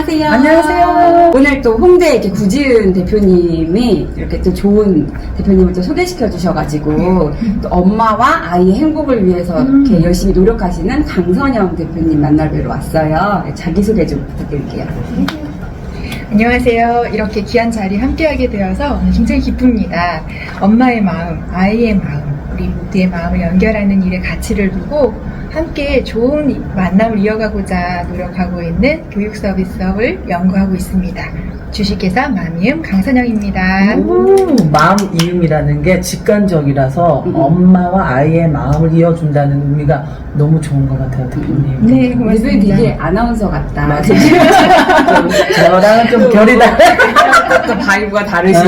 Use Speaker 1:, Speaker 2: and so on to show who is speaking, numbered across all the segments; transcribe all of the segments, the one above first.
Speaker 1: 안녕하세요.
Speaker 2: 안녕하세요.
Speaker 1: 오늘 또 홍대 이렇게 구지은 대표님이 이렇게 또 좋은 대표님을 또 소개시켜 주셔가지고 또 엄마와 아이의 행복을 위해서 이렇게 열심히 노력하시는 강선영 대표님 만나뵈러 왔어요. 자기소개 좀 부탁드릴게요.
Speaker 2: 안녕하세요. 이렇게 귀한 자리 함께하게 되어서 굉장히 기쁩니다. 엄마의 마음, 아이의 마음, 우리 모두의 마음을 연결하는 일에 가치를 두고 함께 좋은 만남을 이어가고자 노력하고 있는 교육 서비스업을 연구하고 있습니다. 주식회사 마미음 강선영입니다.
Speaker 3: 마음 이음이라는 게 직관적이라서 엄마와 아이의 마음을 이어준다는 의미가 너무 좋은 것 같아요, 대표님.
Speaker 2: 네,
Speaker 1: 대표님
Speaker 2: 고맙습니다.
Speaker 1: 되게 아나운서 같다.
Speaker 3: 맞아요. 저랑은 좀 결이 다르.
Speaker 1: 또 바이브가 다르시.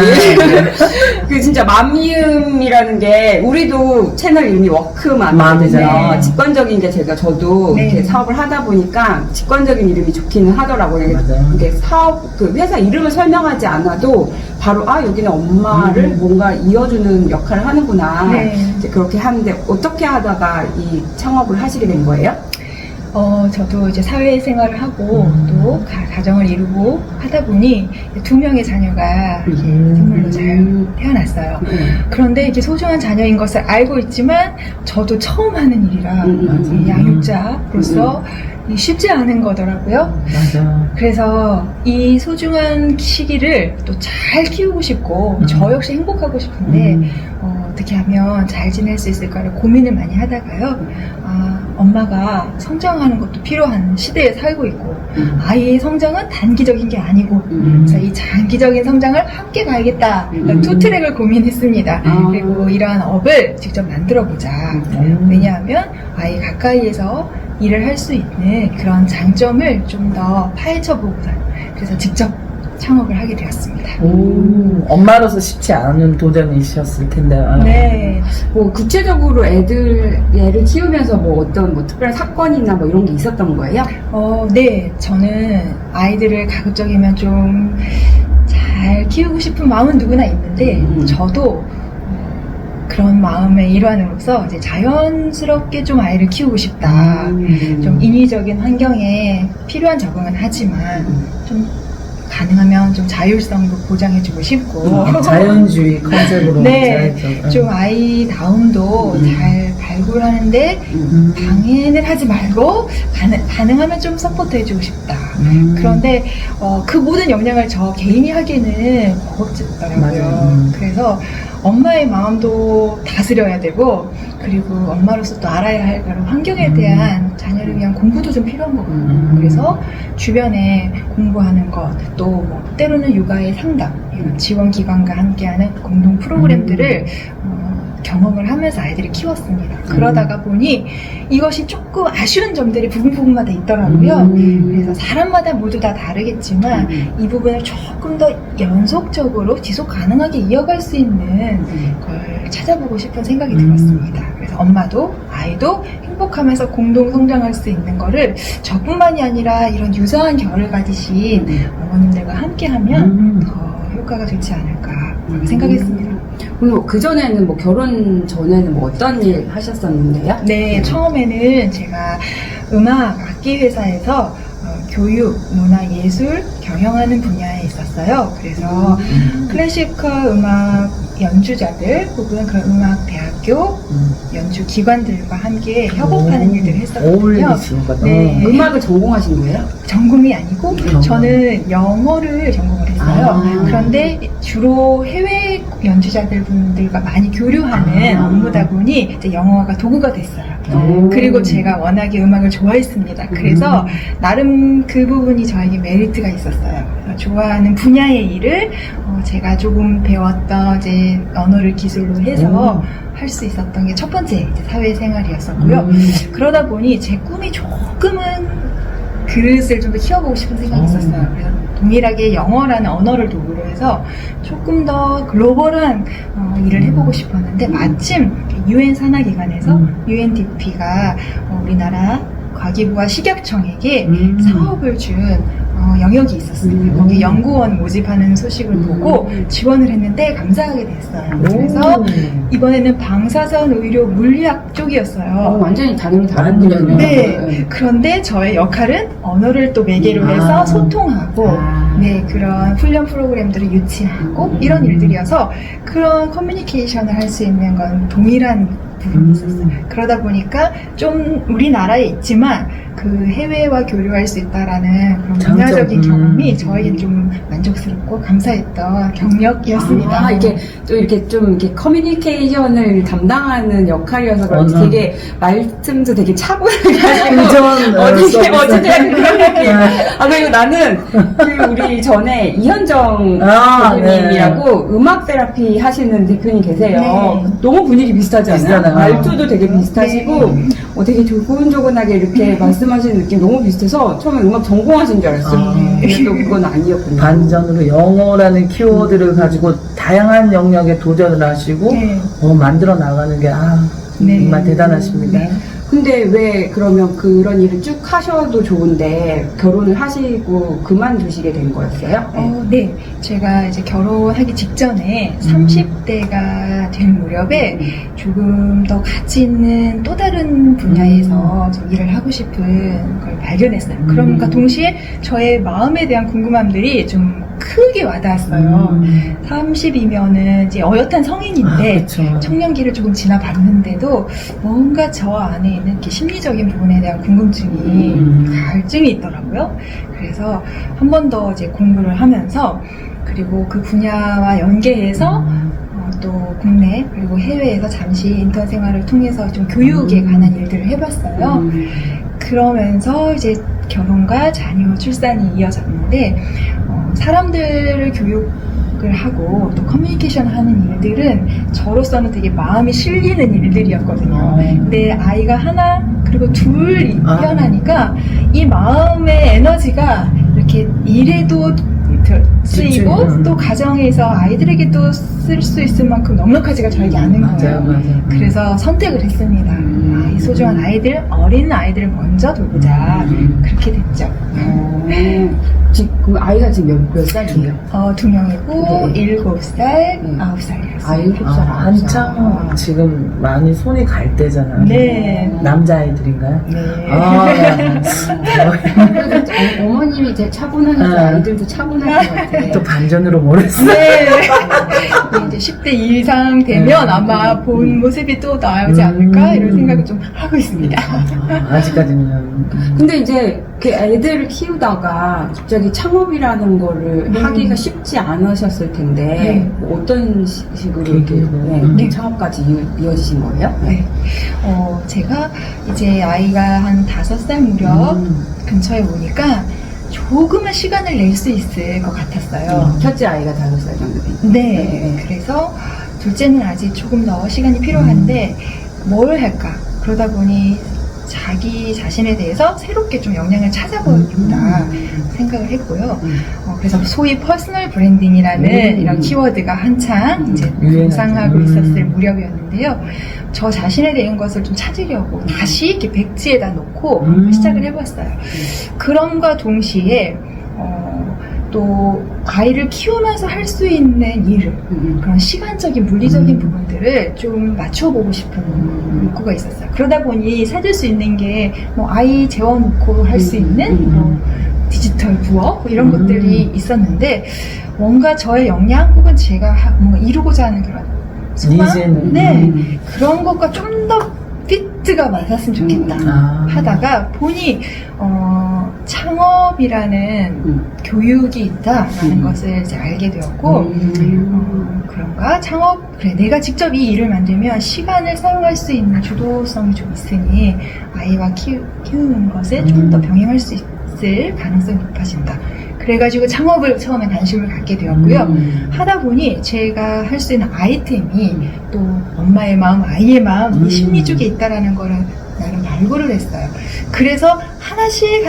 Speaker 1: 그 진짜 맘이음이라는 게 우리도 채널 이름이 워크맘이잖아요.
Speaker 3: 네.
Speaker 1: 직관적인 게 저도
Speaker 2: 네.
Speaker 1: 이렇게 사업을 하다 보니까 직관적인 이름이 좋기는 하더라고요.
Speaker 3: 맞아요.
Speaker 1: 이게 사업 그 회사 이름을 설명하지 않아도 바로 여기는 엄마를 뭔가 이어주는 역할을 하는구나.
Speaker 2: 네.
Speaker 1: 이제 그렇게 하는데 어떻게 하다가 이 창업을 하시게 된 거예요?
Speaker 2: 저도 이제 사회생활을 하고 또 가정을 이루고 하다 보니 2명의 자녀가 이렇게 생물로 잘 태어났어요. 그런데 이게 소중한 자녀인 것을 알고 있지만 저도 처음 하는 일이라 이 양육자로서 쉽지 않은 거더라고요.
Speaker 3: 맞아.
Speaker 2: 그래서 이 소중한 시기를 또 잘 키우고 싶고 저 역시 행복하고 싶은데 어떻게 하면 잘 지낼 수 있을까를 고민을 많이 하다가요. 엄마가 성장하는 것도 필요한 시대에 살고 있고 아이의 성장은 단기적인 게 아니고 그래서 이 장기적인 성장을 함께 가야겠다. 투 트랙을 고민했습니다. 그리고 이러한 업을 직접 만들어보자. 왜냐하면 아이 가까이에서 일을 할 수 있는 그런 장점을 좀 더 파헤쳐보고 그래서 직접 창업을 하게 되었습니다.
Speaker 3: 엄마로서 쉽지 않은 도전이셨을 텐데요.
Speaker 2: 네.
Speaker 1: 뭐 구체적으로 얘를 키우면서 뭐 어떤 뭐 특별한 사건이나 뭐 이런 게 있었던 거예요?
Speaker 2: 네. 저는 아이들을 가급적이면 좀 잘 키우고 싶은 마음은 누구나 있는데 저도 그런 마음의 일환으로서 이제 자연스럽게 좀 아이를 키우고 싶다. 좀 인위적인 환경에 필요한 적응은 하지만 좀 가능하면 좀 자율성도 보장해주고 싶고
Speaker 3: 자연주의 컨셉으로
Speaker 2: 네,
Speaker 3: 잘했죠.
Speaker 2: 좀 아이다움도 잘 발굴하는데 방해는 하지 말고 가능하면 좀 서포트해주고 싶다. 그런데 그 모든 역량을 저 개인이 하기에는 버겁더라고요.
Speaker 3: 맞아요.
Speaker 2: 그래서 엄마의 마음도 다스려야 되고 그리고 엄마로서 또 알아야 할 그런 환경에 대한 자녀를 위한 공부도 좀 필요한 거거든요. 그래서 주변에 공부하는 것, 또 뭐 때로는 육아의 상담, 이런 지원기관과 함께하는 공동 프로그램들을 경험을 하면서 아이들을 키웠습니다. 그러다가 보니 이것이 조금 아쉬운 점들이 부분마다 있더라고요. 그래서 사람마다 모두 다 다르겠지만 이 부분을 조금 더 연속적으로 지속 가능하게 이어갈 수 있는 걸 찾아보고 싶은 생각이 들었습니다. 그래서 엄마도 아이도 행복하면서 공동 성장할 수 있는 거를 저뿐만이 아니라 이런 유사한 결을 가지신 어머님들과 함께하면 더 효과가 좋지 않을까 생각했습니다.
Speaker 1: 그럼 그전에는 뭐 결혼 전에는 뭐 어떤 일 하셨었는데요?
Speaker 2: 네, 처음에는 제가 음악 악기 회사에서 교육, 문화, 예술 경영하는 분야에 있었어요. 그래서 클래시컬 음악 연주자들 혹은 그런 음악 대학교 연주 기관들과 함께 협업하는 일들을 했었거든요.
Speaker 3: 어울리시는 거죠.
Speaker 2: 네.
Speaker 1: 음악을 전공하신 거예요?
Speaker 2: 전공이 아니고 저는 영어를 전공을 했어요. 그런데 주로 해외 연주자들 분들과 많이 교류하는 업무다 보니 이제 영어가 도구가 됐어요. 그리고 제가 워낙에 음악을 좋아했습니다. 그래서 나름 그 부분이 저에게 메리트가 있었어요. 그래서 좋아하는 분야의 일을 제가 조금 배웠던 이제 언어를 기술로 해서 할 수 있었던 게 첫 번째 이제 사회생활이었었고요. 그러다 보니 제 꿈이 조금은 그릇을 좀 더 키워보고 싶은 생각이 있었어요. 그래서 동일하게 영어라는 언어를 도구로 해서 조금 더 글로벌한 일을 해보고 싶었는데 마침 UN 산하기관에서 UNDP가 우리나라 과기부와 식약청에게 사업을 준 영역이 있었습니다. 거기 연구원 모집하는 소식을 보고 지원을 했는데 감사하게 됐어요. 그래서 이번에는 방사선 의료 물리학 쪽이었어요.
Speaker 1: 완전히 다른
Speaker 3: 다른
Speaker 1: 분야네요.
Speaker 2: 네. 그런데 저의 역할은 언어를 또 매개로 해서 소통하고, 네, 그런 훈련 프로그램들을 유치하고, 이런 일들이어서 그런 커뮤니케이션을 할 수 있는 건 동일한 부분이 있었어요. 그러다 보니까 좀 우리나라에 있지만 그 해외와 교류할 수 있다라는 그런
Speaker 3: 장점.
Speaker 2: 문화적인 경험이 저에겐 좀 만족스럽고 감사했던 경력이었습니다.
Speaker 1: 이게 또 이렇게 좀 이렇게 커뮤니케이션을 담당하는 역할이어서 그런지
Speaker 3: 언어.
Speaker 1: 되게 말씀도 되게 차분해가지고
Speaker 3: 의전,
Speaker 1: 어떻게
Speaker 3: 서비스.
Speaker 1: 그런 느낌.
Speaker 3: 네.
Speaker 1: 그리고 나는 그 우리 전에 이현정 대표님이라고 음악 테라피 하시는 대표님 계세요.
Speaker 2: 네.
Speaker 1: 너무 분위기 비슷하지 않아요?
Speaker 3: 비슷하다.
Speaker 1: 말투도 되게 비슷하시고 되게 조곤조곤하게 이렇게 말씀하시는 느낌 너무 비슷해서 처음에 음악 전공하신 줄 알았어요. 근데 또 그건 아니었군요.
Speaker 3: 반전으로 영어라는 키워드를 가지고 다양한 영역에 도전을 하시고
Speaker 2: 네.
Speaker 3: 만들어 나가는 게
Speaker 2: 네.
Speaker 3: 정말 대단하십니다.
Speaker 1: 근데 왜 그러면 그런 일을 쭉 하셔도 좋은데 결혼을 하시고 그만두시게 된 거였어요?
Speaker 2: 네. 제가 이제 결혼하기 직전에 30대가 된 무렵에 조금 더 가치 있는 또 다른 분야에서 좀 일을 하고 싶은 걸 발견했어요. 그러니까 동시에 저의 마음에 대한 궁금함들이 좀 크게 와닿았어요. 30이면은 이제 어엿한 성인인데
Speaker 3: 그쵸.
Speaker 2: 청년기를 조금 지나봤는데도 뭔가 저 안에 있는 이렇게 심리적인 부분에 대한 궁금증이 갈증이 있더라고요. 그래서 한 번 더 이제 공부를 하면서 그리고 그 분야와 연계해서 또 국내 그리고 해외에서 잠시 인턴 생활을 통해서 좀 교육에 관한 일들을 해봤어요. 그러면서 이제 결혼과 자녀 출산이 이어졌는데 사람들을 교육을 하고 또 커뮤니케이션 하는 일들은 저로서는 되게 마음이 실리는 일들이었거든요. 근데 아이가 하나 그리고 둘 태어나니까 이 마음의 에너지가 이렇게 일에도 쓰이고 또 가정에서 아이들에게도 쓸 수 있을 만큼 넉넉하지가 저에게 않은 거예요.
Speaker 3: 맞아요.
Speaker 2: 그래서 선택을 했습니다. 이 소중한 아이들, 어린 아이들을 먼저 돌보자. 그렇게 됐죠.
Speaker 1: 지금 아이가 지금 몇 살이에요?
Speaker 2: 2명이고
Speaker 1: 네.
Speaker 2: 7살, 9살이었어요.
Speaker 1: 아이 7살,
Speaker 3: 한참 지금 많이 손이 갈 때잖아요.
Speaker 2: 네.
Speaker 3: 남자아이들인가요?
Speaker 2: 네.
Speaker 1: 어머님이 되게 차분하셔서 아이들도 차분할 것 같아요.
Speaker 3: 또 반전으로 몰았어요.
Speaker 2: 네. 이제 10대 이상 되면 아마 본 모습이 또 나오지 않을까 이런 생각을 좀 하고 있습니다.
Speaker 3: 아직까지는.
Speaker 1: 근데 이제 그 애들을 키우다가 갑자기 창업이라는 거를 하기가 쉽지 않으셨을 텐데
Speaker 2: 네.
Speaker 1: 뭐 어떤 식으로 이렇게
Speaker 3: 계기로.
Speaker 1: 창업까지 이어지신 거예요?
Speaker 2: 네. 제가 이제 아이가 한 5살 무렵 근처에 오니까 조금은 시간을 낼 수 있을 것 같았어요.
Speaker 1: 첫째 아이가 5살 정도 되니까.
Speaker 2: 네. 그래서 둘째는 아직 조금 더 시간이 필요한데 뭘 할까? 그러다 보니 자기 자신에 대해서 새롭게 좀 역량을 찾아보겠다 생각을 했고요. 그래서 소위 퍼스널 브랜딩이라는 이런 키워드가 한창 이제 부상하고 있었을 무렵이었는데요. 저 자신에 대한 것을 좀 찾으려고 다시 이렇게 백지에다 놓고 시작을 해봤어요. 그럼과 동시에 또 아이를 키우면서 할 수 있는 일을 그런 시간적인 물리적인 부분들을 좀 맞춰보고 싶은 욕구가 있었어요. 그러다 보니 찾을 수 있는 게 뭐 아이 재워놓고 할 수 있는 뭐 디지털 부업 뭐 이런 것들이 있었는데 뭔가 저의 역량 혹은 제가 뭔가 이루고자 하는 그런 소망?
Speaker 3: 니즈는.
Speaker 2: 네, 그런 것과 좀 더 피트가 맞았으면 좋겠다 하다가 보니 창업이라는 교육이 있다라는 것을 이제 알게 되었고 그런가 창업 그래 내가 직접 이 일을 만들면 시간을 사용할 수 있는 주도성이 좀 있으니 아이와 키우는 것에 좀 더 병행할 수 있을 가능성이 높아진다. 그래가지고 창업을 처음에 관심을 갖게 되었고요. 하다 보니 제가 할 수 있는 아이템이 또 엄마의 마음, 아이의 마음, 이 심리 쪽에 있다라는 거를 나름 발굴을 했어요. 그래서 하나씩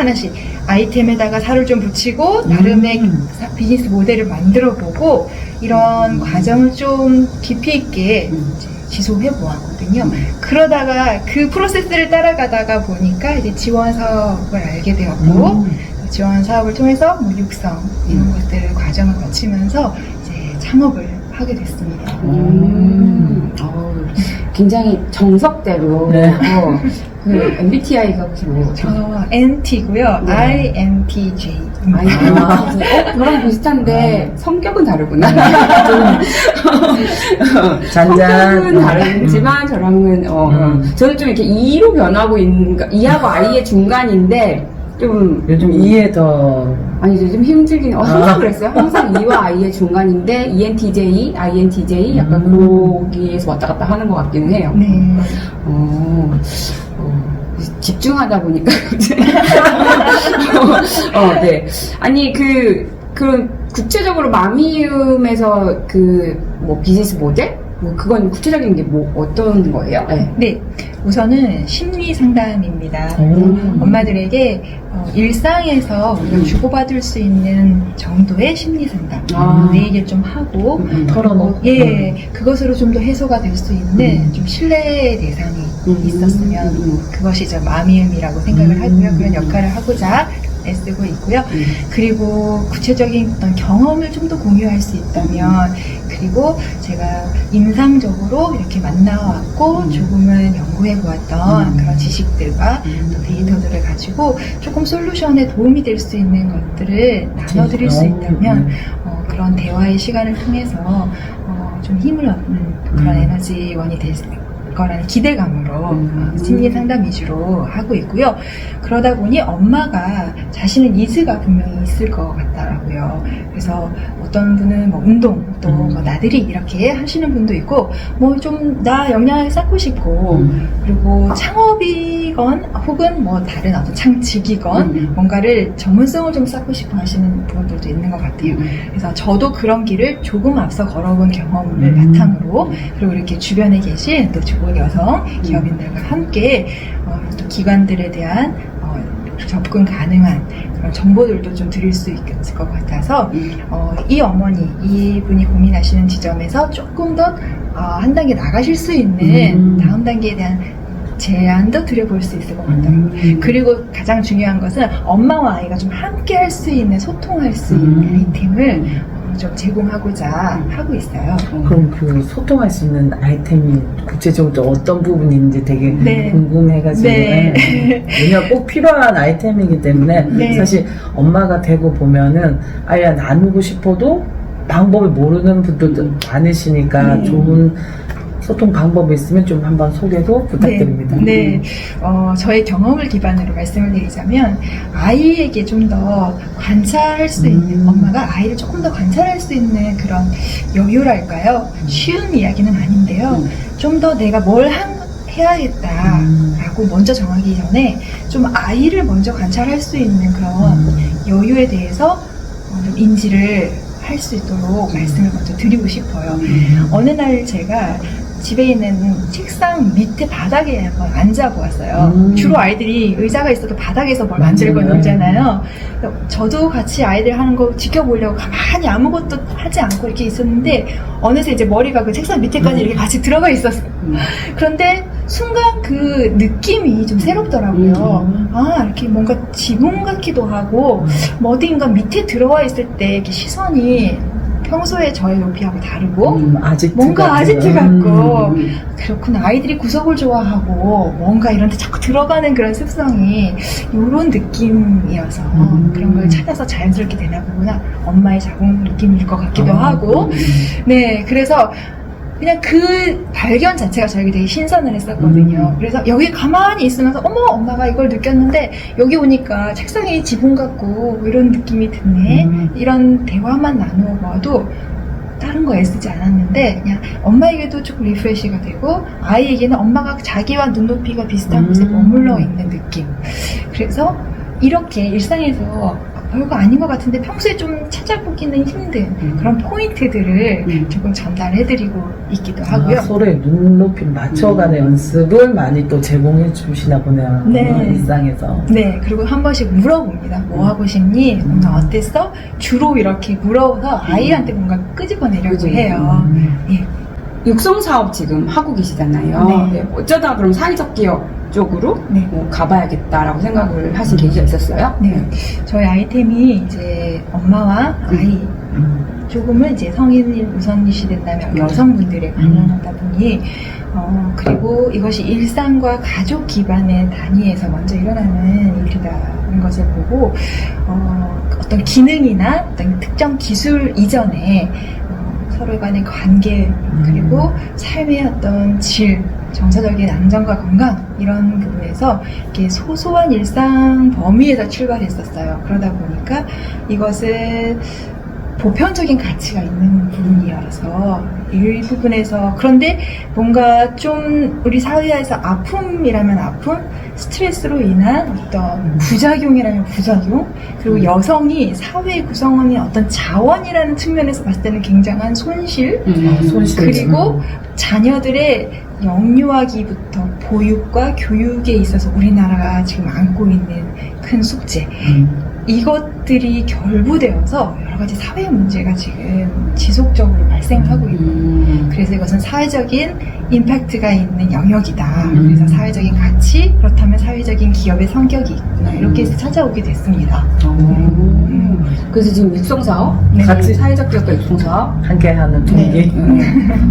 Speaker 2: 아이템에다가 살을 좀 붙이고 나름의 비즈니스 모델을 만들어보고 이런 과정을 좀 깊이 있게 지속해 보았거든요. 그러다가 그 프로세스를 따라가다가 보니까 이제 지원 사업을 알게 되었고 지원 사업을 통해서 뭐 육성 이런 것들을 과정을 거치면서 이제 창업을 하게 됐습니다.
Speaker 1: 굉장히 정석대로
Speaker 3: 네.
Speaker 1: 그 MBTI가 혹시 뭐?
Speaker 2: 저 NT고요.
Speaker 1: 네.
Speaker 2: INTJ.
Speaker 1: 저랑 비슷한데 성격은 다르구나.
Speaker 3: 잔잔.
Speaker 1: 성격은 다르지만 저랑은 저는 좀 이렇게 E로 변하고 있는 E하고 I의 중간인데 좀
Speaker 3: 요즘 이해 더
Speaker 1: 아니 좀 힘들긴 항상 그랬어요. 항상 E와 I의 중간인데 ENTJ, INTJ 약간 거기에서 왔다 갔다 하는 것 같기는 해요.
Speaker 2: 네.
Speaker 1: 집중하다 보니까 네. 아니 그런 구체적으로 마미움에서 그 뭐 비즈니스 모델? 뭐 그건 구체적인 게 뭐 어떤 거예요? 네.
Speaker 2: 네. 우선은 심리 상담입니다. 엄마들에게 일상에서 우리가 주고받을 수 있는 정도의 심리 상담. 내 얘기를 좀 하고
Speaker 3: 털어놓고.
Speaker 2: 예, 그것으로 좀 더 해소가 될 수 있는 좀 신뢰의 대상이 있었으면 그것이 저 마미음이라고 생각을 하고요. 그런 역할을 하고자 애쓰고 있고요. 그리고 구체적인 어떤 경험을 좀 더 공유할 수 있다면, 그리고 제가 임상적으로 이렇게 만나왔고 조금은 연구해 보았던 그런 지식들과 또 데이터들을 가지고 조금 솔루션에 도움이 될 수 있는 것들을 나눠드릴 수 있다면 그런 대화의 시간을 통해서 좀 힘을 얻는 그런 에너지원이 될 거라는 기대감으로 심리 상담 위주로 하고 있고요. 그러다 보니 엄마가 자신의 니즈가 분명히 있을 것 같더라고요. 그래서 어떤 분은 뭐 운동, 또 뭐 나들이 이렇게 하시는 분도 있고, 뭐 좀 나 역량을 쌓고 싶고, 그리고 창업이건 혹은 뭐 다른 어떤 창직이건 뭔가를 전문성을 좀 쌓고 싶어 하시는 분들도 있는 것 같아요. 그래서 저도 그런 길을 조금 앞서 걸어본 경험을 바탕으로, 그리고 이렇게 주변에 계신 또 좋은 여성 기업인들과 함께 또 기관들에 대한 접근 가능한 그런 정보들도 좀 드릴 수 있을 것 같아서 이 어머니, 이분이 고민하시는 지점에서 조금 더 한 단계 나가실 수 있는 다음 단계에 대한 제안도 드려볼 수 있을 것 같더라고요. 그리고 가장 중요한 것은 엄마와 아이가 좀 함께 할 수 있는, 소통할 수 있는 아이템을 좀 제공하고자 하고 있어요.
Speaker 3: 그럼 그 소통할 수 있는 아이템이 구체적으로 또 어떤 부분인지 되게
Speaker 2: 네.
Speaker 3: 궁금해가지고
Speaker 2: 네.
Speaker 3: 왜냐면 꼭 필요한 아이템이기 때문에
Speaker 2: 네.
Speaker 3: 사실 엄마가 되고 보면은 아이가 나누고 싶어도 방법을 모르는 분들도 많으시니까 좋은 소통 방법이 있으면 좀 한번 소개도 부탁드립니다.
Speaker 2: 네. 저의 경험을 기반으로 말씀을 드리자면, 아이에게 좀 더 관찰할 수 있는, 엄마가 아이를 조금 더 관찰할 수 있는 그런 여유랄까요? 쉬운 이야기는 아닌데요. 좀 더 내가 뭘 해야겠다라고 먼저 정하기 전에 좀 아이를 먼저 관찰할 수 있는 그런 여유에 대해서 좀 인지를 할 수 있도록 말씀을 먼저 드리고 싶어요. 어느 날 제가 집에 있는 책상 밑에 바닥에 한번 앉아보았어요. 주로 아이들이 의자가 있어도 바닥에서 뭘 만들고 놀잖아요. 저도 같이 아이들 하는 거 지켜보려고 가만히 아무것도 하지 않고 이렇게 있었는데 어느새 이제 머리가 그 책상 밑에까지 이렇게 같이 들어가 있었어요. 그런데 순간 그 느낌이 좀 새롭더라고요. 아, 이렇게 뭔가 지붕 같기도 하고 뭐 어딘가 밑에 들어와 있을 때 이렇게 시선이 평소에 저의 높이하고 다르고
Speaker 3: 아지트
Speaker 2: 뭔가
Speaker 3: 같은
Speaker 2: 아지트 같고 그렇구나, 아이들이 구석을 좋아하고 뭔가 이런 데 자꾸 들어가는 그런 습성이 이런 느낌이어서 그런 걸 찾아서 자연스럽게 되나 보구나, 엄마의 자궁 느낌일 것 같기도 하고 네, 그래서 그냥 그 발견 자체가 저에게 되게 신선을 했었거든요. 그래서 여기 가만히 있으면서 어머, 엄마가 이걸 느꼈는데 여기 오니까 책상이 지붕 같고 이런 느낌이 드네. 이런 대화만 나누어 봐도 다른 거 애쓰지 않았는데 그냥 엄마에게도 조금 리프레시가 되고 아이에게는 엄마가 자기와 눈높이가 비슷한 곳에 머물러 있는 느낌. 그래서 이렇게 일상에서 별거 아닌 것 같은데 평소에 좀 찾아보기는 힘든 그런 포인트들을 조금 전달해드리고 있기도 하고요.
Speaker 3: 서로의 눈높이를 맞춰가는 연습을 많이 또 제공해 주시나 보네요.
Speaker 2: 네.
Speaker 3: 일상에서.
Speaker 2: 네, 그리고 한 번씩 물어봅니다. 뭐 하고 싶니? 오늘 어땠어? 주로 이렇게 물어서 아이한테 뭔가 끄집어내려고 해요. 예.
Speaker 1: 육성 사업 지금 하고 계시잖아요.
Speaker 2: 네.
Speaker 1: 네, 어쩌다 그럼 사회적 기업 쪽으로
Speaker 2: 네.
Speaker 1: 뭐 가봐야겠다라고 생각을 하신 계기가 있었어요?
Speaker 2: 네. 저희 아이템이 이제 엄마와 아이, 조금은 이제 성인 우선시 된다면 여성분들에 관련하다 보니, 그리고 이것이 일상과 가족 기반의 단위에서 먼저 일어나는 일이라는 것을 보고, 어떤 기능이나 어떤 특정 기술 이전에 서로 간의 관계, 그리고 삶의 어떤 질, 정서적인 안정과 건강, 이런 부분에서 이렇게 소소한 일상 범위에서 출발했었어요. 그러다 보니까 이것은 보편적인 가치가 있는 부분이어서 이 부분에서, 그런데 뭔가 좀 우리 사회에서 아픔이라면 아픔, 스트레스로 인한 어떤 부작용이라면 부작용, 그리고 여성이 사회 구성원의 어떤 자원이라는 측면에서 봤을 때는 굉장한 손실,
Speaker 3: 손실.
Speaker 2: 그리고 자녀들의 영유아기부터 보육과 교육에 있어서 우리나라가 지금 안고 있는 큰 숙제, 이것들이 결부되어서 여러 가지 사회 문제가 지금 지속적으로 발생하고 있는, 그래서 이것은 사회적인 임팩트가 있는 영역이다. 그래서 사회적인 가치, 그렇다면 사회적인 기업의 성격이 있구나, 이렇게 해서 찾아오게 됐습니다.
Speaker 1: 그래서 지금 육성사업?
Speaker 2: 네.
Speaker 3: 같이
Speaker 1: 사회적 기업과 육성사업?
Speaker 3: 함께하는 동기.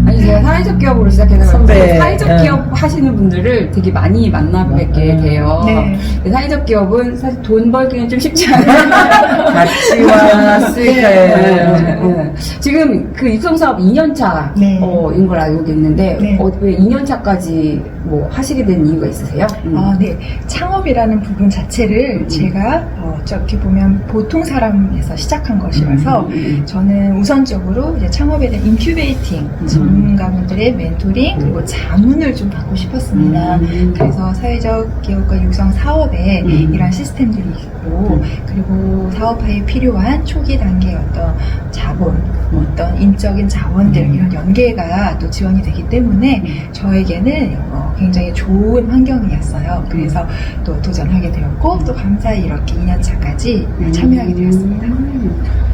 Speaker 1: 아니, 제가 사회적 기업으로 시작해서
Speaker 3: 선배.
Speaker 1: 사회적 기업 하시는 분들을 되게 많이 만나뵙게 돼요.
Speaker 2: 네.
Speaker 1: 사회적 기업은 사실 돈 벌기는 좀 쉽지 않아요.
Speaker 3: 가치와 수익화에
Speaker 1: 네. 지금 그 육성사업 2년차인
Speaker 2: 네.
Speaker 1: 걸 알고 있는데,
Speaker 2: 네.
Speaker 1: 왜 2년차까지 뭐 하시게 된 이유가 있으세요?
Speaker 2: 네. 창업이라는 부분 자체를 제가 어떻게 보면 보통 사람에서 시작한 것이라서 저는 우선적으로 이제 창업에 대한 인큐베이팅, 전문가분들의 멘토링, 그리고 자문을 좀 받고 싶었습니다. 그래서 사회적 기업과 육성 사업에 이런 시스템들이 있고, 그리고 사업화에 필요한 초기 단계의 어떤 자본, 어떤 인적인 자원들, 이런 연계가 또 지원이 되기 때문에 저에게는 굉장히 좋은 환경이었어요. 그래서 또 도전하게 되었고, 또 감사히 이렇게 2년차까지 참여하게 되었습니다.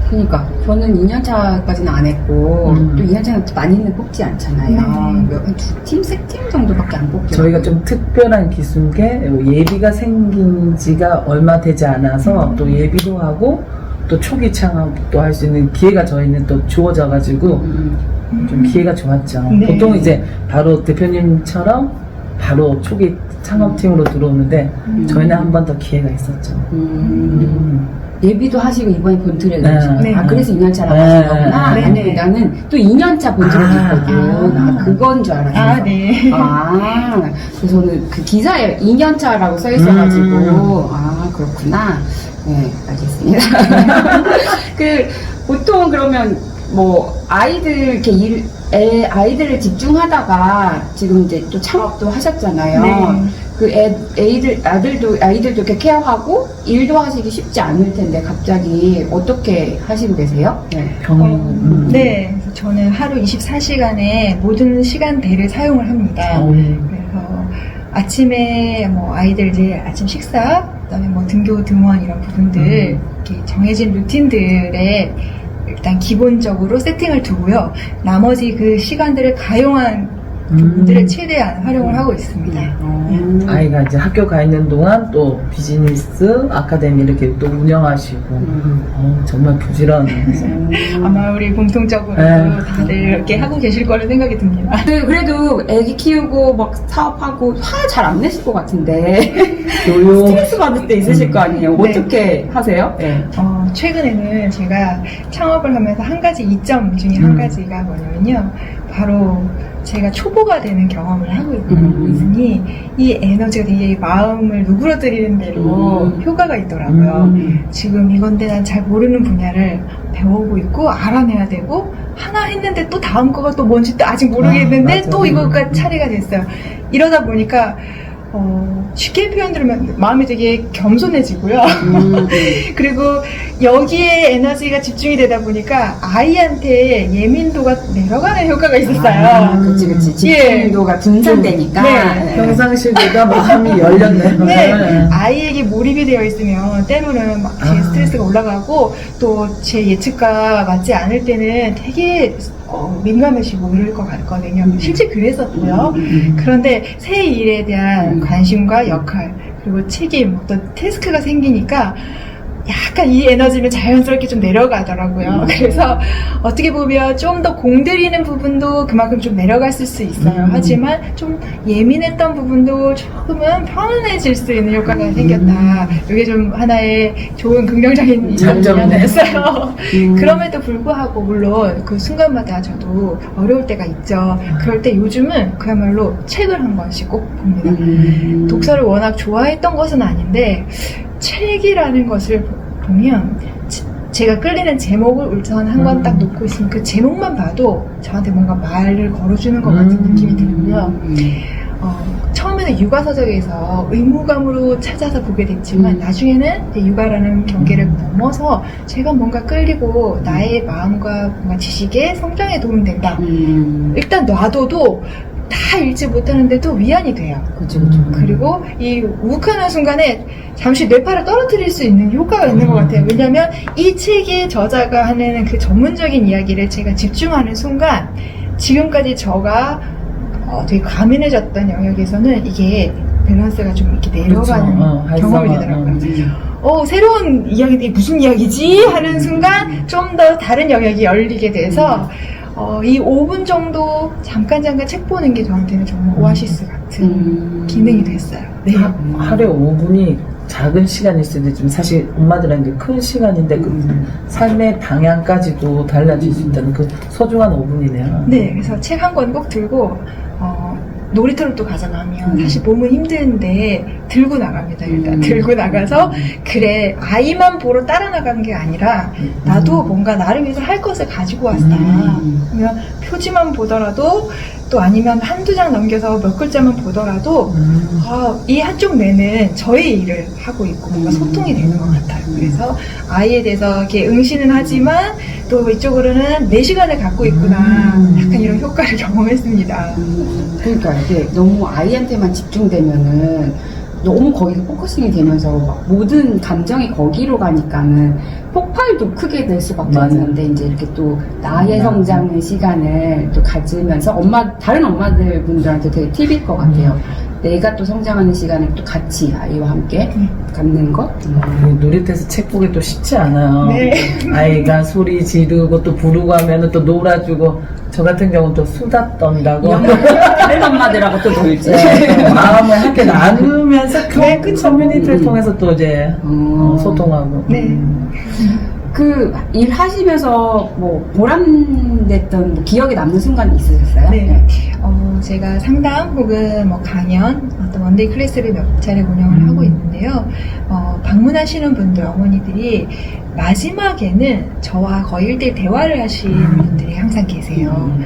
Speaker 1: 그러니까 저는 2년차까지는 안 했고, 또 2년차는 많이는 뽑지 않잖아요. 한 2팀, 3팀 정도밖에 안 뽑죠.
Speaker 3: 저희가 좀 특별한 기수인 게 예비가 생긴 지가 얼마 되지 않아서 또 예비도 하고 또 초기 창업도 할 수 있는 기회가 저희는 또 주어져가지고 좀 기회가 좋았죠.
Speaker 2: 네.
Speaker 3: 보통 이제 바로 대표님처럼 바로 초기 창업팀으로 들어오는데 저희는 한 번 더 기회가 있었죠.
Speaker 1: 예비도 하시고 이번에 본트랙을
Speaker 3: 네.
Speaker 1: 하셨어요.
Speaker 2: 네.
Speaker 1: 아, 그래서 2년차라고
Speaker 3: 네.
Speaker 1: 하신 거구나.
Speaker 2: 네.
Speaker 1: 아니, 나는 또 2년차 본트랙이 있거든. 그건 줄 알았어요.
Speaker 2: 네.
Speaker 1: 그래서 저는 그 기사에 2년차라고 써 있어가지고, 그렇구나. 네, 알겠습니다. 보통 그러면, 아이들, 이렇게 아이들을 집중하다가 지금 이제 또 창업도 하셨잖아요.
Speaker 2: 네.
Speaker 1: 아이들도 이렇게 케어하고 일도 하시기 쉽지 않을 텐데 갑자기 어떻게 하시고 계세요? 네.
Speaker 2: 네. 그래서 저는 하루 24시간에 모든 시간대를 사용을 합니다. 그래서 아침에 아이들 이제 아침 식사, 그다음에 등교 등원 이런 부분들, 이렇게 정해진 루틴들에 일단 기본적으로 세팅을 두고요. 나머지 그 시간들을 가용한 부분들을 최대한 활용을 하고 있습니다.
Speaker 3: 아이가 이제 학교 가 있는 동안 또 비즈니스 아카데미 이렇게 또 운영하시고 정말 부지런해요.
Speaker 2: 아마 우리 공통적으로 다들 이렇게 하고 계실 거라 생각이 듭니다.
Speaker 1: 그래도 애기 키우고 사업하고 화 잘 안 내실 것 같은데
Speaker 3: 교육
Speaker 1: 스트레스 받을 때 있으실 거 아니에요?
Speaker 2: 네.
Speaker 1: 어떻게 하세요? 네.
Speaker 2: 최근에는 제가 창업을 하면서 한 가지 이점 중에 한 가지가 뭐냐면요. 바로 제가 초보가 되는 경험을 하고 있으니 이 에너지가 되게 마음을 누그러뜨리는 대로 효과가 있더라고요. 지금 이건데 난 잘 모르는 분야를 배우고 있고 알아내야 되고 하나 했는데 또 다음 거가 또 뭔지 또 아직 모르겠는데
Speaker 3: 맞아.
Speaker 2: 또 이거가 차례가 됐어요. 이러다 보니까 쉽게 표현드리면 마음이 되게 겸손해지고요. 그리고 여기에 에너지가 집중이 되다 보니까 아이한테 예민도가 내려가는 효과가 있었어요.
Speaker 1: 그치. 집중도가 분산되니까.
Speaker 2: 네.
Speaker 3: 평상시보다 마음이 열렸네요.
Speaker 2: 네, 아이에게 몰입이 되어 있으면 때로는 제 스트레스가 올라가고 또 제 예측과 맞지 않을 때는 되게 민감해지고 이럴 것 같거든요. 실제 그랬었고요. 그런데 새 일에 대한 관심과 역할, 그리고 책임, 어떤 태스크가 생기니까 약간 이 에너지는 자연스럽게 좀 내려가더라고요. 그래서 어떻게 보면 좀 더 공들이는 부분도 그만큼 좀 내려갔을 수 있어요. 하지만 좀 예민했던 부분도 조금은 편안해질 수 있는 효과가 생겼다. 이게 좀 하나의 좋은 긍정적인 장점이었어요. 그럼에도 불구하고 물론 그 순간마다 저도 어려울 때가 있죠. 그럴 때 요즘은 그야말로 책을 한 권씩 꼭 봅니다. 독서를 워낙 좋아했던 것은 아닌데 책이라는 것을 보면 제가 끌리는 제목을 우선 한 권 딱 놓고 있으면 그 제목만 봐도 저한테 뭔가 말을 걸어주는 것 같은 느낌이 들고요. 처음에는 육아서적에서 의무감으로 찾아서 보게 됐지만 나중에는 이제 육아라는 경계를 넘어서 제가 뭔가 끌리고 나의 마음과 뭔가 지식의 성장에 도움된다. 일단 놔둬도 다 읽지 못하는데도 위안이 돼요.
Speaker 1: 그렇죠.
Speaker 2: 그리고 이 욱하는 순간에 잠시 뇌파를 떨어뜨릴 수 있는 효과가 있는 것 같아요. 왜냐하면 이 책의 저자가 하는 그 전문적인 이야기를 제가 집중하는 순간 지금까지 저가 되게 과민해졌던 영역에서는 이게 밸런스가 좀 이렇게 내려가는 경험이 되더라고요. 새로운 이야기들이 무슨 이야기지? 하는 순간 좀 더 다른 영역이 열리게 돼서 이 5분 정도 잠깐 책 보는 게 저한테는 정말 오아시스 같은 기능이 됐어요. 네.
Speaker 3: 하루에 5분이 작은 시간일 수도 있지만 사실 엄마들한테 큰 시간인데 그 삶의 방향까지도 달라질 수 있다는 그 소중한 5분이네요.
Speaker 2: 네, 그래서 책 한 권 꼭 들고 놀이터를 또 가져가면 사실 몸은 힘든데 들고 나갑니다. 일단 들고 나가서 그래 아이만 보러 따라 나간 게 아니라 나도 뭔가 나를 위해서 할 것을 가지고 왔다. 그러면 표지만 보더라도 또 아니면 한두 장 넘겨서 몇 글자만 보더라도 이 한쪽 뇌는 저의 일을 하고 있고 뭔가 소통이 되는 것 같아요. 그래서 아이에 대해서 이렇게 응시는 하지만 또 이쪽으로는 내 시간을 갖고 있구나. 약간 이런 효과를 경험했습니다.
Speaker 1: 그러니까 이게 너무 아이한테만 집중되면은 너무 거기서 포커싱이 되면서 막 모든 감정이 거기로 가니까는 폭발도 크게 될 수밖에 없는데 이제 이렇게 또 나의 성장의 시간을 또 가지면서 다른 엄마들 분들한테 되게 팁일 것 같아요. 내가 또 성장하는 시간을 또 같이 아이와 함께 갖는 것.
Speaker 3: 놀이터에서 책 보기 또 쉽지 않아요.
Speaker 2: 네.
Speaker 3: 아이가 소리 지르고 또 부르고 하면은 또 놀아주고 저 같은 경우는 또 수다 떤다고
Speaker 1: 다른 엄마들하고 또 놀지.
Speaker 3: 네, 마음을 함께 나누면서 그 커뮤니티를 통해서 또 이제 소통하고.
Speaker 2: 네.
Speaker 1: 그 일 하시면서 뭐 보람됐던 뭐 기억에 남는 순간이 있으셨어요?
Speaker 2: 네. 제가 상담 혹은 뭐 강연, 어떤 원데이 클래스를 몇 차례 운영을 하고 있는데요. 방문하시는 분들, 어머니들이 마지막에는 저와 거의 1대1 대화를 하시는 분들이 항상 계세요.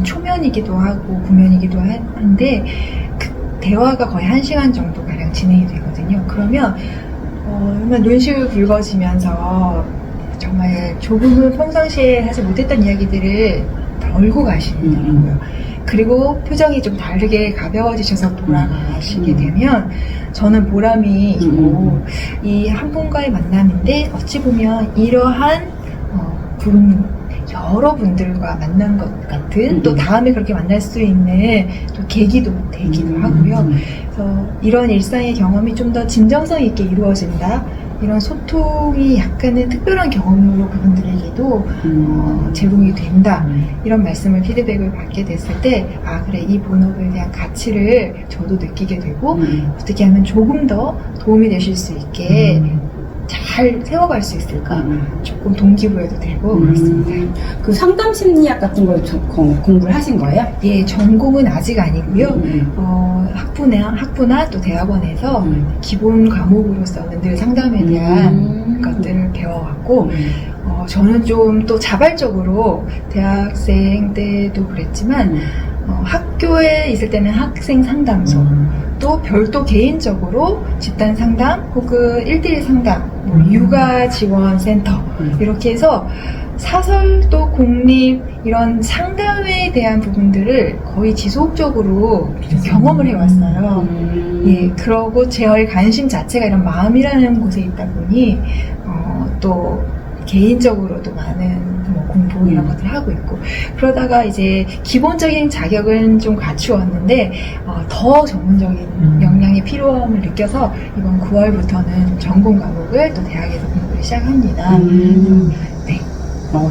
Speaker 2: 초면이기도 하고 구면이기도 한데 그 대화가 거의 1시간 정도 가량 진행이 되거든요. 그러면 정말 눈시울 붉어지면서 정말 조금은 평상시에 하지 못했던 이야기들을 덜고 가시더라고요. 그리고 표정이 좀 다르게 가벼워지셔서 돌아가시게 되면 저는 보람이 있고 이 한 분과의 만남인데 어찌 보면 이러한 여러분들과 만난 것 같은 또 다음에 그렇게 만날 수 있는 또 계기도 되기도 하고요. 그래서 이런 일상의 경험이 좀 더 진정성 있게 이루어진다. 이런 소통이 약간의 특별한 경험으로 그분들에게도 제공이 된다. 이런 말씀을 피드백을 받게 됐을 때 그래 이 본업에 대한 가치를 저도 느끼게 되고 어떻게 하면 조금 더 도움이 되실 수 있게 잘 세워갈 수 있을까 조금 동기부여도 되고 그렇습니다.
Speaker 1: 그 상담 심리학 같은 걸 공부를 하신 거예요?
Speaker 2: 예, 전공은 아직 아니고요. 학부나 또 대학원에서 기본 과목으로서는 늘 상담에 대한 것들을 배워왔고 저는 좀 또 자발적으로 대학생 때도 그랬지만 학교에 있을 때는 학생 상담소 또 별도 개인적으로 집단 상담 혹은 1대1 상담 육아 지원 센터 이렇게 해서 사설 또 공립 이런 상담에 대한 부분들을 거의 지속적으로 경험을 해왔어요. 예, 그러고 저의 관심 자체가 이런 마음이라는 곳에 있다 보니 또 개인적으로도 많은 뭐 공부 이런 것들을 하고 있고, 그러다가 이제 기본적인 자격은 좀 갖추었는데 더 전문적인 역량이 필요함을 느껴서 이번 9월부터는 전공 과목을 또 대학에서 공부를 시작합니다. 네.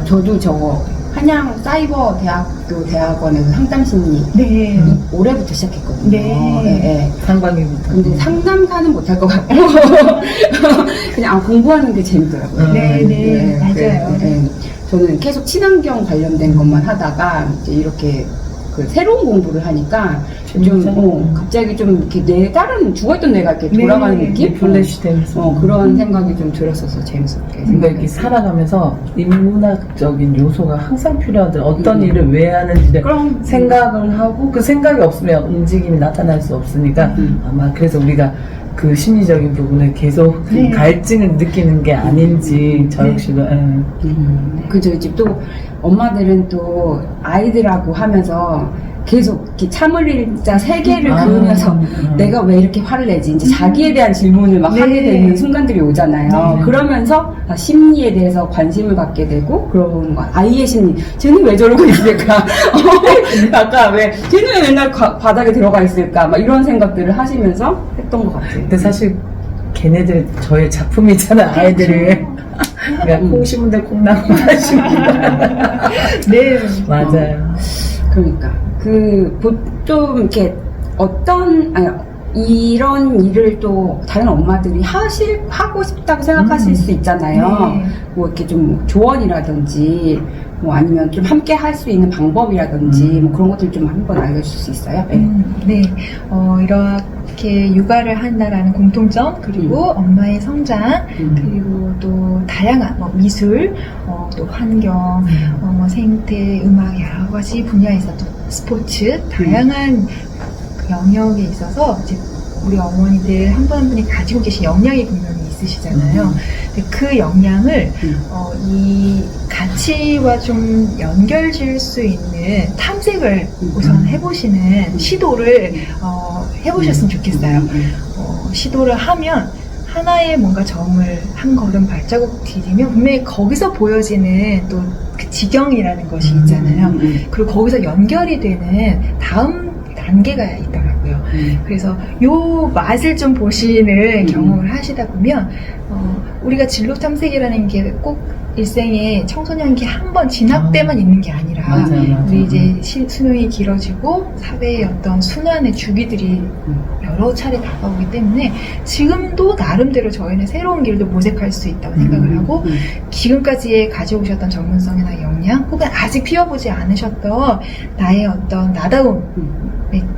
Speaker 1: 저도 저거 한양 사이버 대학교 대학원에서 상담심리
Speaker 2: 네.
Speaker 1: 올해부터 시작했거든요.
Speaker 2: 네.
Speaker 3: 상반기부터.
Speaker 1: 근데 상담사는 못할 것 같고 그냥 공부하는 게 재밌더라고요.
Speaker 2: 네, 맞아요.
Speaker 1: 저는 계속 친환경 관련된 것만 하다가 이제 이렇게 그 새로운 공부를 하니까 좀 갑자기 좀 이렇게 내 다른 죽어있던 내가 이렇게 돌아가는 느낌?
Speaker 3: 플래시 되면서
Speaker 1: 그런 생각이 좀 들었어서 재밌었게.
Speaker 3: 그러니까 이렇게 살아가면서 인문학적인 요소가 항상 필요하더라. 어떤 일을 왜 하는지
Speaker 1: 그럼
Speaker 3: 생각을 하고 그 생각이 없으면 움직임이 나타날 수 없으니까 아마 그래서 우리가 그 심리적인 부분을 계속 그 갈증을 느끼는 게 아닌지 저 역시도
Speaker 1: 그죠. 이제 또 엄마들은 또 아이들하고 하면서 계속 이렇게 참을 일자 세 개를 그으면서 내가 왜 이렇게 화를 내지 이제 자기에 대한 질문을 막 하게 되는 순간들이 오잖아요. 그러면서 심리에 대해서 관심을 갖게 되고 그러는 거야. 아이의 심리, 쟤는 왜 저러고 있을까? 아까 왜 쟤는 왜 맨날 바닥에 들어가 있을까? 막 이런 생각들을 하시면서 했던 것 같아요.
Speaker 3: 근데 사실 걔네들 저의 작품이잖아. 아이들을 그러니까 콩 심은데 콩 나무다 심는다.
Speaker 2: 네.
Speaker 3: 맞아요.
Speaker 1: 그러니까 좀 이렇게 이런 일을 또 다른 엄마들이 하고 싶다고 생각하실 수 있잖아요.
Speaker 2: 네.
Speaker 1: 뭐 이렇게 좀 조언이라든지 뭐 아니면 좀 함께 할 수 있는 방법이라든지 뭐 그런 것들 좀 한번 알려줄 수 있어요?
Speaker 2: 네. 이렇게 육아를 한다라는 공통점, 그리고 엄마의 성장, 그리고 또 다양한 미술, 또 환경, 생태, 음악 여러 가지 분야에서 또 스포츠, 다양한 그 영역에 있어서 이제 우리 어머니들 한 분 한 분이 가지고 계신 역량이 분명히 있으시잖아요. 근데 그 역량을 이 가치와 좀 연결질 수 있는 탐색을 우선 해보시는 시도를 해보셨으면 좋겠어요. 시도를 하면 하나의 뭔가 점을 한 걸음 발자국 디디면 분명히 거기서 보여지는 또 그 지경이라는 것이 있잖아요. 그리고 거기서 연결이 되는 다음 단계가 있더라고요. 그래서 요 맛을 좀 보시는 경험을 하시다 보면 우리가 진로 탐색이라는 게 꼭 일생에 청소년기 한 번 진학 때만 있는 게 아니라
Speaker 3: 맞아요.
Speaker 2: 우리 이제 수명이 길어지고 사회의 어떤 순환의 주기들이 여러 차례 다가오기 때문에 지금도 나름대로 저희는 새로운 길도 모색할 수 있다고 생각을 하고 지금까지 가져오셨던 전문성이나 역량 혹은 아직 피워보지 않으셨던 나의 어떤 나다움의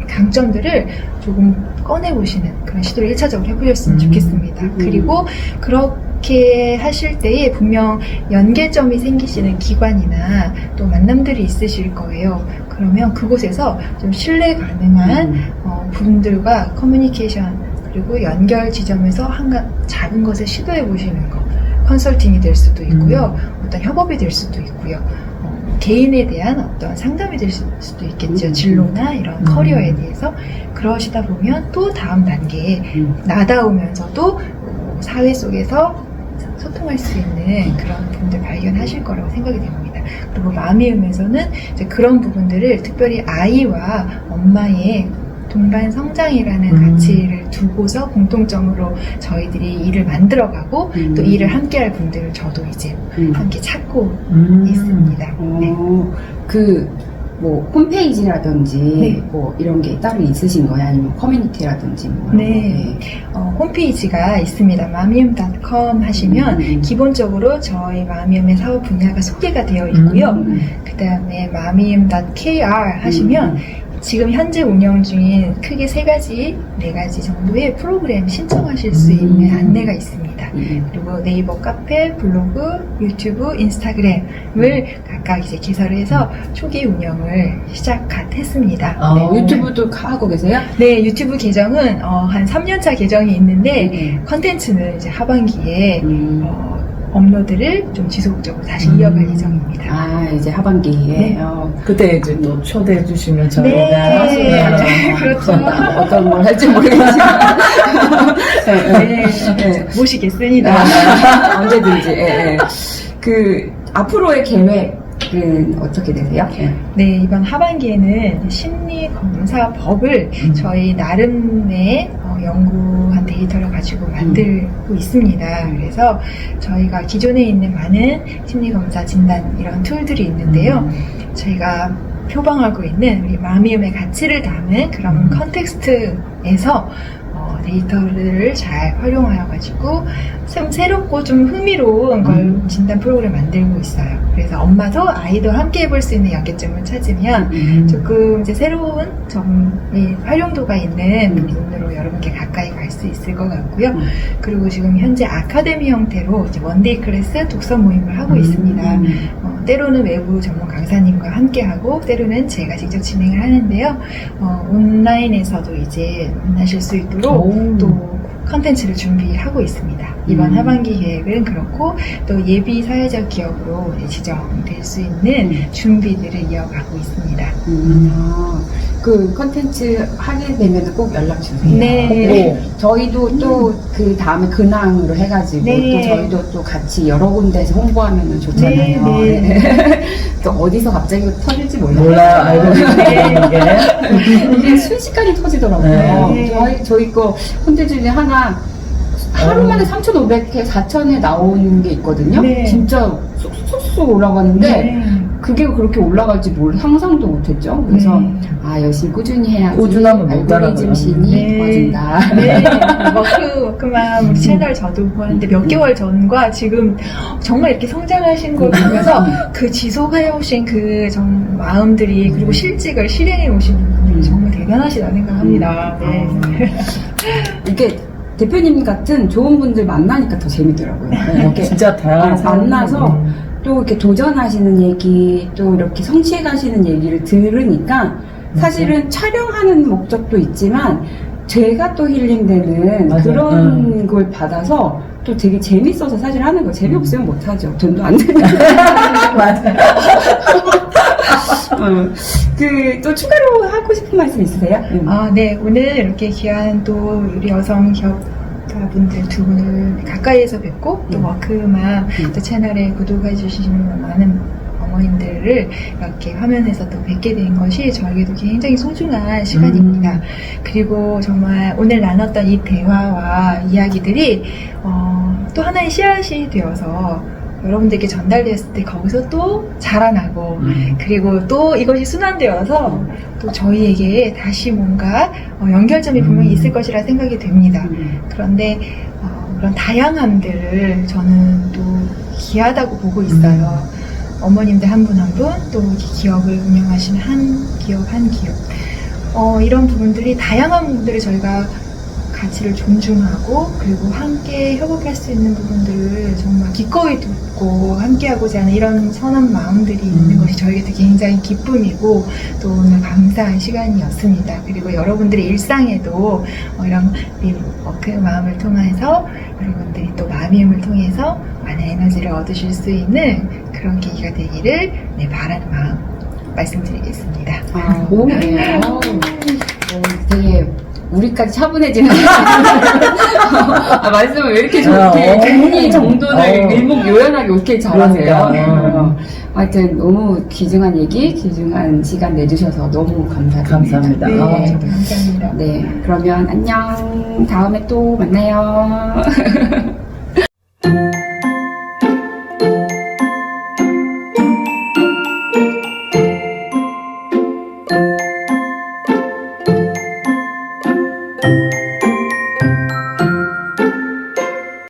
Speaker 2: 강점들을 조금 꺼내보시는 그런 시도를 1차적으로 해보셨으면 좋겠습니다. 그리고 그렇게 하실 때에 분명 연계점이 생기시는 기관이나 또 만남들이 있으실 거예요. 그러면 그곳에서 좀 신뢰 가능한 분들과 커뮤니케이션 그리고 연결 지점에서 작은 것을 시도해 보시는 거, 컨설팅이 될 수도 있고요. 어떤 협업이 될 수도 있고요. 개인에 대한 어떤 상담이 될 수도 있겠죠. 진로나 이런 커리어에 대해서. 그러시다 보면 또 다음 단계에 나다우면서도 사회 속에서 소통할 수 있는 그런 부분들 발견하실 거라고 생각이 됩니다. 그리고 마미음에서는 이제 그런 부분들을 특별히 아이와 엄마의 동반 성장이라는 가치를 두고서 공통점으로 저희들이 일을 만들어가고 또 일을 함께할 분들을 저도 이제 함께 찾고 있습니다. 네.
Speaker 1: 뭐 홈페이지라든지
Speaker 2: 네.
Speaker 1: 뭐 이런 게 따로 있으신 거예요? 아니면 커뮤니티라든지 뭐 이런
Speaker 2: 네. 홈페이지가 있습니다. 마미음.com 하시면 기본적으로 저희 마미음의 사업 분야가 소개가 되어 있고요. 그 다음에 마미음.kr 하시면 지금 현재 운영 중인 크게 3가지, 4가지 정도의 프로그램 신청하실 수 있는 안내가 있습니다. 그리고 네이버 카페, 블로그, 유튜브, 인스타그램을 각각 이제 개설을 해서 초기 운영을 시작했습니다. 네.
Speaker 1: 유튜브도 하고 계세요?
Speaker 2: 네, 유튜브 계정은 한 3년차 계정이 있는데 컨텐츠는 이제 하반기에 업로드를 좀 지속적으로 다시 이어갈 예정입니다.
Speaker 1: 이제 하반기에.
Speaker 2: 네.
Speaker 3: 그때 이제 또 초대해 주시면 저희가
Speaker 2: 네, 그렇죠.
Speaker 1: 어떤 걸 할지 모르겠지만.
Speaker 2: 네, 모시겠습니다.
Speaker 1: 언제든지. 그 앞으로의 계획은 어떻게 되세요?
Speaker 2: 네, 이번 하반기에는 심리검사법을 저희 나름의 연구한 데이터를 가지고 만들고 있습니다. 그래서 저희가 기존에 있는 많은 심리검사 진단 이런 툴들이 있는데요. 저희가 표방하고 있는 우리 마미음의 가치를 담은 그런 컨텍스트에서 데이터를 잘 활용하여가지고 좀 새롭고 좀 흥미로운 걸 진단 프로그램 만들고 있어요. 그래서 엄마도 아이도 함께 해볼 수 있는 연계점을 찾으면 조금 이제 새로운 점이 활용도가 있는 부분으로 여러분께 가까이 갈 수 있을 것 같고요. 그리고 지금 현재 아카데미 형태로 이제 원데이 클래스 독서 모임을 하고 있습니다. 때로는 외부 전문 강사님과 함께하고 때로는 제가 직접 진행을 하는데요. 온라인에서도 이제 만나실 수 있도록 또 컨텐츠를 준비하고 있습니다. 이번 하반기 계획은 그렇고 또 예비 사회적 기업으로 지정될 수 있는 준비들을 이어가고 있습니다.
Speaker 1: 그 컨텐츠 하게 되면 꼭 연락 주세요.
Speaker 2: 네.
Speaker 1: 저희도 또 그 다음에 근황으로 해가지고
Speaker 2: 네.
Speaker 1: 또 저희도 또 같이 여러 군데에서 홍보하면 좋잖아요.
Speaker 2: 네, 네.
Speaker 1: 또 어디서 갑자기 터질지 몰라요.
Speaker 3: 몰라 알고 계시는 게.
Speaker 1: 이게 순식간에 터지더라고요.
Speaker 2: 네.
Speaker 1: 저희 거 콘텐츠 중에 하나 하루 만에 3,500회, 4,000회 나오는 게 있거든요.
Speaker 2: 네.
Speaker 1: 진짜 쏙쏙 올라가는데
Speaker 2: 네.
Speaker 1: 그게 그렇게 올라갈지 상상도 못했죠. 그래서 열심히 꾸준히 해야지
Speaker 3: 꾸준하면 못
Speaker 1: 알고리즘
Speaker 3: 따라가요.
Speaker 1: 신이
Speaker 2: 네.
Speaker 1: 꺼진다.
Speaker 2: 네, 워크만 우리 채널 저도 보았는데 몇 개월 전과 지금 정말 이렇게 성장하신 걸 보면서 그 지속해 오신 그 마음들이 그리고 실직을 실행해 오신 분들이 정말 대단하시다 생각합니다. 네.
Speaker 1: 이게 대표님 같은 좋은 분들 만나니까 더 재밌더라고요. 이렇게
Speaker 3: 진짜 다양한
Speaker 1: 만나서 또 이렇게 도전하시는 얘기, 또 이렇게 성취해 가시는 얘기를 들으니까 사실은 촬영하는 목적도 있지만 제가 또 힐링되는
Speaker 3: 맞아요.
Speaker 1: 그런 걸 받아서 또 되게 재밌어서 사실 하는 거 재미없으면 못하죠. 돈도 안 되니까.
Speaker 3: 맞아요.
Speaker 1: 또 추가로 하고 싶은 말씀 있으세요?
Speaker 2: 네. 오늘 이렇게 귀한 또 우리 여성 기업가분들 두 분을 가까이에서 뵙고 또 워크맘 또 채널에 구독해 주시는 많은 어머님들을 이렇게 화면에서 또 뵙게 된 것이 저에게도 굉장히 소중한 시간입니다. 그리고 정말 오늘 나눴던 이 대화와 이야기들이 또 하나의 씨앗이 되어서 여러분들께 전달되었을 때 거기서 또 자라나고 그리고 또 이것이 순환되어서 또 저희에게 다시 뭔가 연결점이 분명히 있을 것이라 생각이 됩니다. 그런데 그런 다양함들을 저는 또 귀하다고 보고 있어요. 어머님들 한 분 한 분, 또 기업을 운영하시는 한 기업 이런 부분들이 다양한 부분들을 저희가 가치를 존중하고 그리고 함께 협업할 수 있는 부분들을 정말 기꺼이 돕고 함께하고자 하는 이런 선한 마음들이 있는 것이 저에게도 굉장히 기쁨이고 또 오늘 감사한 시간이었습니다. 그리고 여러분들의 일상에도 이런 워크 마음을 통해서 여러분들이 또 마미음을 통해서 많은 에너지를 얻으실 수 있는 그런 계기가 되기를 바라는 마음 말씀드리겠습니다.
Speaker 1: 네. 되게 우리까지 차분해지는 말씀을 왜 이렇게 좋게 정리 정돈을 일목요연하게 이렇게 잘하세요. 하여튼 너무 귀중한 얘기, 귀중한 시간 내주셔서 너무 감사드립니다.
Speaker 3: 감사합니다.
Speaker 2: 네, 저도 감사합니다.
Speaker 1: 네, 그러면 안녕. 다음에 또 만나요.